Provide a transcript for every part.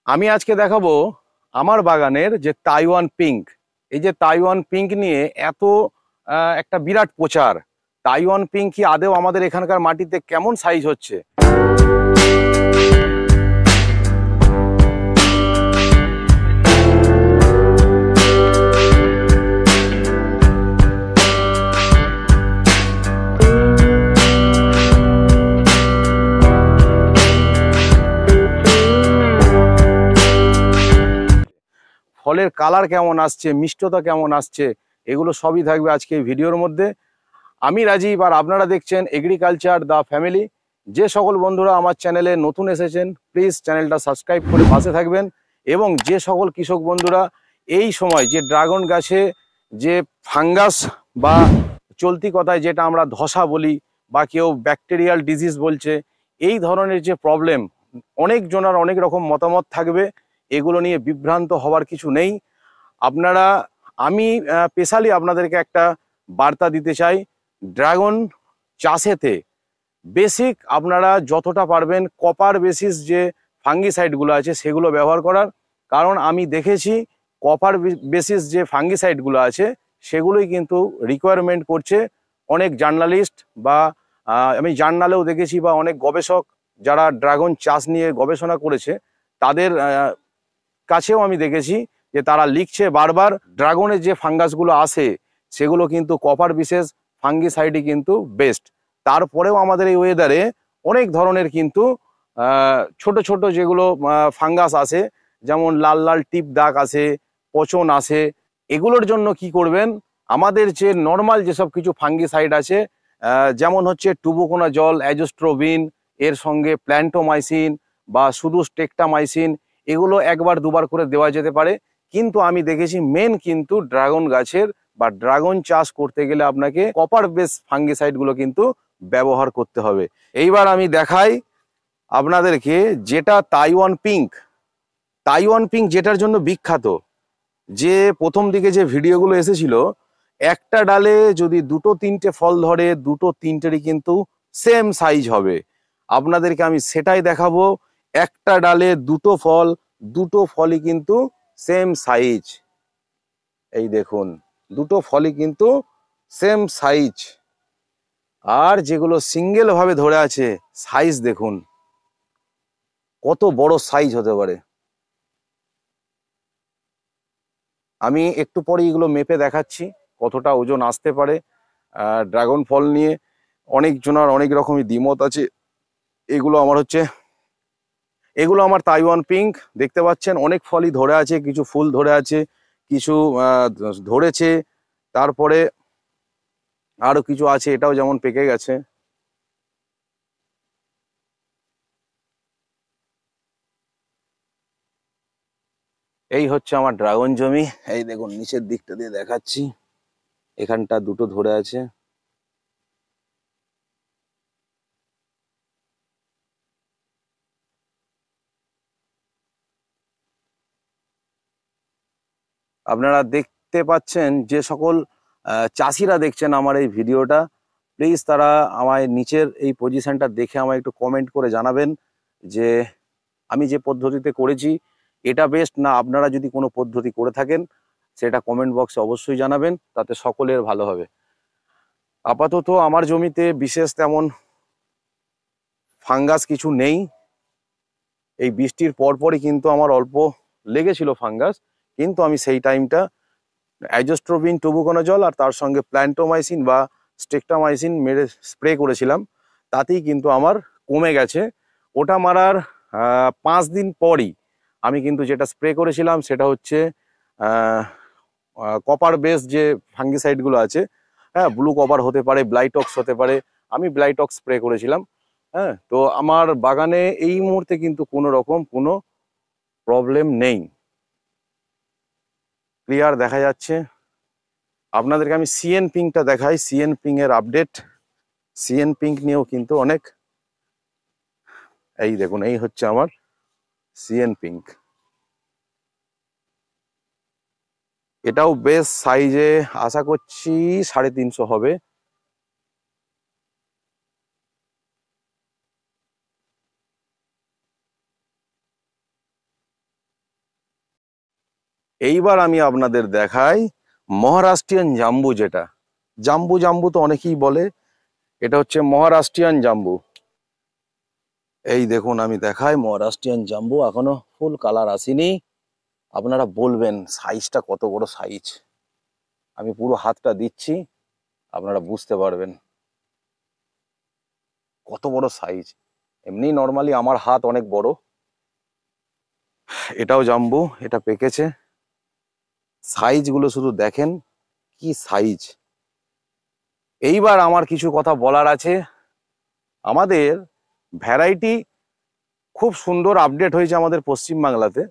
আমি আজকে দেখাবো আমার বাগানের যে তাইওয়ান পিঙ্ক। এই যে তাইওয়ান পিঙ্ক নিয়ে এত একটা বিরাট প্রচার। তাইওয়ান পিঙ্ক কি আদেও আমাদের এখানকার মাটিতে কেমন সাইজ হচ্ছে? ফলের কালার কেমন আসছে, মিষ্টতা কেমন আসছে, এগুলো সবই থাকবে আজকে এই ভিডিওর মধ্যে। আমি রাজীব আর আপনারা দেখছেন এগ্রিকালচার দ্য ফ্যামিলি। যে সকল বন্ধুরা আমার চ্যানেলে নতুন এসেছেন প্লিজ চ্যানেলটা সাবস্ক্রাইব করে পাশে থাকবেন। এবং যে সকল কৃষক বন্ধুরা এই সময় যে ড্রাগন গাছে যে ফাঙ্গাস বা চলতি কথায় যেটা আমরা ধসা বলি বা কেউ ব্যাকটেরিয়াল ডিজিজ বলছে, এই ধরনের যে প্রবলেম, অনেক জনের অনেক রকম মতামত থাকবে, এগুলো নিয়ে বিভ্রান্ত হওয়ার কিছু নেই। আপনারা আমি স্পেশালি আপনাদেরকে একটা বার্তা দিতে চাই, ড্রাগন চাষেতে বেসিক আপনারা যতটা পারবেন কপার বেসিস যে ফাঙ্গিসাইডগুলো আছে সেগুলো ব্যবহার করার। কারণ আমি দেখেছি কপার বেসিস যে ফাঙ্গিসাইডগুলো আছে সেগুলোই কিন্তু রিকোয়ারমেন্ট করছে অনেক জার্নালিস্ট বা আমি জার্নালেও দেখেছি বা অনেক গবেষক যারা ড্রাগন চাষ নিয়ে গবেষণা করেছে তাদের কাছেও আমি দেখেছি যে তারা লিখছে বারবার ড্রাগনের যে ফাঙ্গাসগুলো আসে সেগুলো কিন্তু কপার বিশেষ ফাঙ্গিসাইডই কিন্তু বেস্ট। তারপরেও আমাদের এই ওয়েদারে অনেক ধরনের কিন্তু ছোট ছোট যেগুলো ফাঙ্গাস আসে, যেমন লাল লাল টিপ দাগ আসে, পচন আসে। এগুলোর জন্য কি করবেন, আমাদের যে নর্মাল যেসব কিছু ফাঙ্গিসাইড আছে যেমন হচ্ছে টুবোকোনাজল, অ্যাজোস্ট্রোবিন, এর সঙ্গে প্ল্যান্টোমাইসিন বা শুধু স্টেকটামাইসিন, এগুলো একবার দুবার করে দেওয়া যেতে পারে। কিন্তু আমি দেখেছি মেন কিন্তু ড্রাগন গাছের বা ড্রাগন চাষ করতে গেলে আপনাকে কপার বেস ফাঙ্গিসাইড গুলো কিন্তু ব্যবহার করতে হবে। এইবার আমি দেখাই আপনাদেরকে যেটা তাইওয়ান পিঙ্ক। তাইওয়ান পিঙ্ক যেটার জন্য বিখ্যাত, যে প্রথম দিকে যে ভিডিওগুলো এসেছিল, একটা ডালে যদি দুটো তিনটে ফল ধরে দুটো তিনটেরই কিন্তু সেম সাইজ হবে। আপনাদেরকে আমি সেটাই দেখাবো, একটা ডালে দুটো ফল, দুটো ফলই কিন্তু সেম সাইজ। এই দেখুন, দুটো ফলই কিন্তু সেম সাইজ। আর যেগুলো সিঙ্গেল ভাবে ধরে আছে সাইজ দেখুন কত বড় সাইজ হতে পারে। আমি একটু পরে এগুলো মেপে দেখাচ্ছি কতটা ওজন আসতে পারে। ড্রাগন ফল নিয়ে অনেক জনার অনেক রকমই দ্বিমত আছে। এগুলো আমার তাইওয়ান পিঙ্ক। দেখতে পাচ্ছেন অনেক ফলই ধরে আছে, কিছু ফুল ধরে আছে, কিছু ধরেছে, তারপরে আরো কিছু আছে এটাও যেমন পেকে গেছে। এই হচ্ছে আমার ড্রাগন জমি। এই দেখুন নিচের দিকটা দিয়ে দেখাচ্ছি, এখানটা দুটো ধরে আছে। আপনারা দেখতে পাচ্ছেন যে সকল চাষিরা দেখছেন আমার এই ভিডিওটা, প্লিজ তারা আমায় নিচের এই পজিশনটা দেখে আমায় একটু কমেন্ট করে জানাবেন যে আমি যে পদ্ধতিতে করেছি এটা বেস্ট, না আপনারা যদি কোনো পদ্ধতি করে থাকেন সেটা কমেন্ট বক্সে অবশ্যই জানাবেন, তাতে সকলের ভালো হবে। আপাতত আমার জমিতে বিশেষ তেমন ফাঙ্গাস কিছু নেই। এই বৃষ্টির পরপরই কিন্তু আমার অল্প লেগেছিল ফাঙ্গাস, কিন্তু আমি সেই টাইমটা অ্যাজোস্ট্রোবিন, টুবুকোনাজল আর তার সঙ্গে প্ল্যান্টোমাইসিন বা স্টেকটামাইসিন মেরে স্প্রে করেছিলাম, তাতেই কিন্তু আমার কমে গেছে। ওটা মারার 5 দিন পরই আমি কিন্তু যেটা স্প্রে করেছিলাম সেটা হচ্ছে কপার বেস যে ফাঙ্গিসাইডগুলো আছে, হ্যাঁ, ব্লু কপার হতে পারে, ব্লাইটক্স হতে পারে, আমি ব্লাইটক্স স্প্রে করেছিলাম। হ্যাঁ, তো আমার বাগানে এই মুহূর্তে কিন্তু কোনো রকম কোনো প্রবলেম নেই। ক্লিয়ার দেখা যাচ্ছে। আপনাদেরকে আমি সিএন পিঙ্কটা দেখাই, সিএন পিঙ্ক এর আপডেট। সিএন পিঙ্ক নিয়েও কিন্তু অনেক, এই দেখুন এই হচ্ছে আমার সিএন পিঙ্ক। এটাও বেশ সাইজে, আশা করছি 350 হবে। এইবার আমি আপনাদের দেখাই মহারাষ্ট্রিয়ান জাম্বু, যেটা জাম্বু জাম্বু তো অনেকেই বলে, এটা হচ্ছে মহারাষ্ট্রিয়ান জাম্বু। এই দেখুন আমি দেখাই মহারাষ্ট্রিয়ান জাম্বু, এখনো ফুল কালার আসেনি। আপনারা বলবেন সাইজটা কত বড় সাইজ। আমি পুরো হাতটা দিচ্ছি, আপনারা বুঝতে পারবেন কত বড় সাইজ। এমনি নর্মালি আমার হাত অনেক বড়। এটাও জাম্বু, এটা পেকেছে। সাইজ গুলো শুধু দেখেন কি সাইজ। এইবার আমার কিছু কথা বলার আছে। আমাদের ভ্যারাইটি খুব সুন্দর আপডেট হয়েছে আমাদের পশ্চিমবাংলাতে।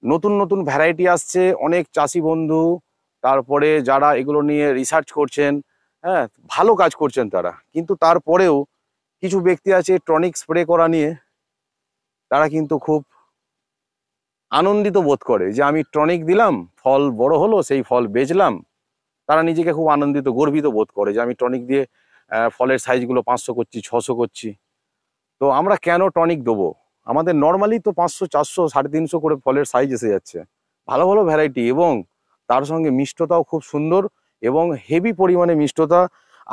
নতুন নতুন ভ্যারাইটি আসছে, অনেক চাষি বন্ধু, তারপরে যারা এগুলো নিয়ে রিসার্চ করছেন, হ্যাঁ ভালো কাজ করছেন তারা। কিন্তু তারপরেও কিছু ব্যক্তি আছে টনিক স্প্রে করা নিয়ে, তারা কিন্তু খুব আনন্দিত বোধ করে যে আমি টনিক দিলাম, ফল বড় হলো, সেই ফল বেচলাম। তারা নিজেকে খুব আনন্দিত গর্বিত বোধ করে যে আমি টনিক দিয়ে ফলের সাইজগুলো 500 করছি, 600 করছি। তো আমরা কেন টনিক দেবো? আমাদের নর্মালি তো 500, 400, 350 করে ফলের সাইজ এসে যাচ্ছে, ভালো ভালো ভ্যারাইটি, এবং তার সঙ্গে মিষ্টতাও খুব সুন্দর এবং হেভি পরিমাণে মিষ্টতা।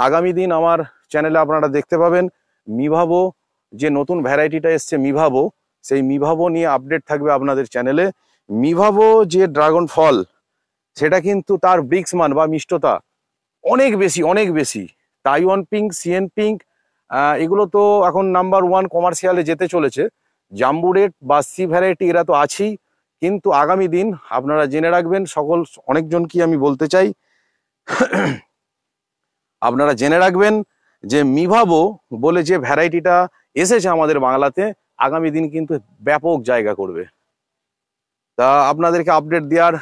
আগামী দিন আমার চ্যানেলে আপনারা দেখতে পাবেন মিভাবো, যে নতুন ভ্যারাইটিটা এসছে মিভাবো, সেই মিভাবো নিয়ে আপডেট থাকবে আপনাদের চ্যানেলে। মিভাবো যে ড্রাগন ফল, সেটা কিন্তু তার ব্রিক্স মান বা মিষ্টতা অনেক বেশি, অনেক বেশি। তাইওয়ান পিঙ্ক, সিএন পিঙ্ক, এগুলো তো এখন নাম্বার 1 কমার্শিয়ালে যেতে চলেছে। জাম্বু রেড বা সি ভ্যারাইটি এরা তো আছেই, কিন্তু আগামী দিন আপনারা জেনে রাখবেন, সকল অনেকজনকে আমি বলতে চাই, আপনারা জেনে রাখবেন যে মিভাবো বলে যে ভ্যারাইটিটা এসেছে আমাদের বাংলাতে, আগামী দিন কিন্তু ব্যাপক জায়গা করবে। তা আপনাদেরকে আপডেট দেওয়ার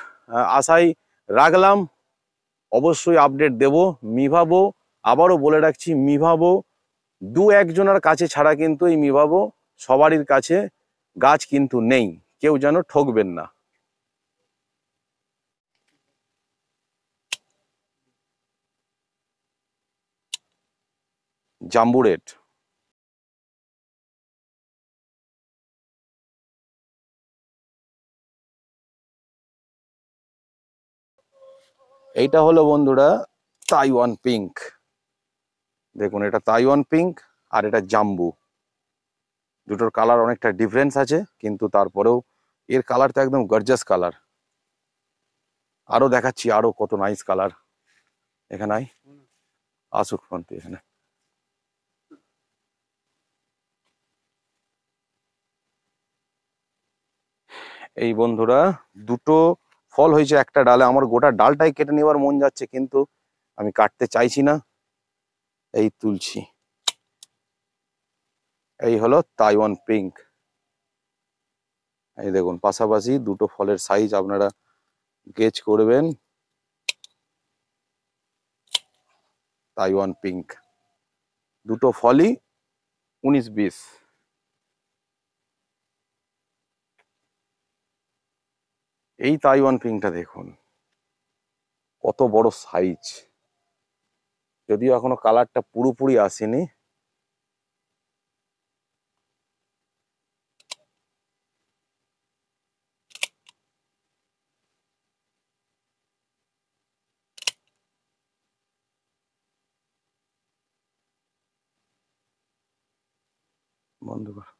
আশাই রাখলাম। অবশ্যই আপডেট দেব। মিভাবো, আবারও বলে রাখছি, মিভাবো 2-1 জনের কাছে ছাড়া কিন্তু এই মিভাবো সবারই কাছে গাছ কিন্তু নেই, কেউ যেন ঠকবেন না। জাম্বু রেড, এইটা হলো বন্ধুরা তাইওয়ান পিঙ্ক। দেখুন এটা তাইওয়ান পিঙ্ক আর এটা জাম্বু, দুটোর কালার অনেকটা ডিফারেন্স আছে, কিন্তু তারপরেও এর কালারটা একদম গর্জাস কালার। আরো দেখাচ্ছি আরো কত নাইস কালার এখানে আসুক ফোনটি এখানে। এই বন্ধুরা দুটো ফল হয়েছে একটা ডালে, আমার গোটা ডালটাই কেটে নেওয়ার মন যাচ্ছে, কিন্তু আমি কাটতে চাইছি না, এই তুলছি। এই হলো তাইওয়ান পিঙ্ক। এই দেখুন পাশাপাশি দুটো ফলের সাইজ আপনারা গেজ করবেন। তাইওয়ান পিঙ্ক, দুটো ফলই 19-20। এই তাইওয়ান পিঙ্কটা দেখুন কত বড় সাইজ, যদিও এখনো কালারটা পুরোপুরি আসেনি। বন্ধ কর।